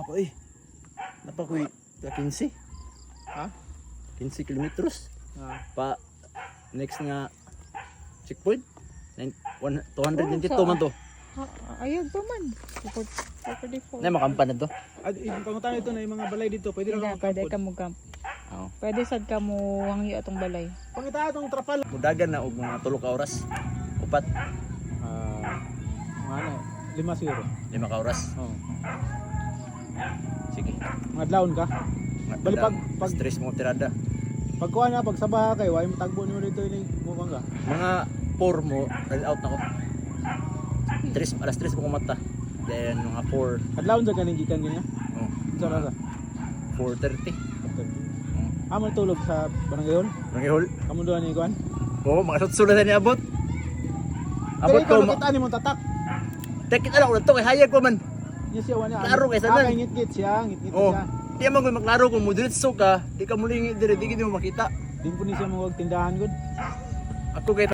ako eh. Napakoy ka 15. Ha? 15 kilometers. Ah. Pa next nga checkpoint. 222 Oh, man to. Ayog pa man. 44. Na makampan na to. At pangutan ito na yung mga balay dito, pwede Hindi na pwede makampod. ka mo camp. Oo. Pwede sad ka mo hangyo atong balay. Pangita itong trapal. Mudagan na og mga 3 ka oras. Upat, Mga ano, 5 siguro. 5 ka oras. Oo. Sige. Mga dlaon ka. Bali, pag- stress mo tirada. Pagkuha na, pag sabaha kayo, ay matagbo nyo dito yung mukang ka. Mga 4 mo, ride out na ko. 3 ko mata. Then mga 4, Adlaon sa ganing gikan niya. oh, Sa rasa. 4:30. Amo tulog sa barangay. Nangihol. Kamu doon ni Kuan. Oo, mga sutsulan na ni abot. Abot Abot ko, ko nakita ni mo tatak. tekit na lang ko na to, kay hayag ko man. Niya siya wala. Klaro kay sanan. Ngit-ngit siya, ngit-ngit Oh, siya. di man ko maklaro kung mo diretso ka, di ka muling dire, di mo makita. Din po ni siya mo tindahan gud. Ako kay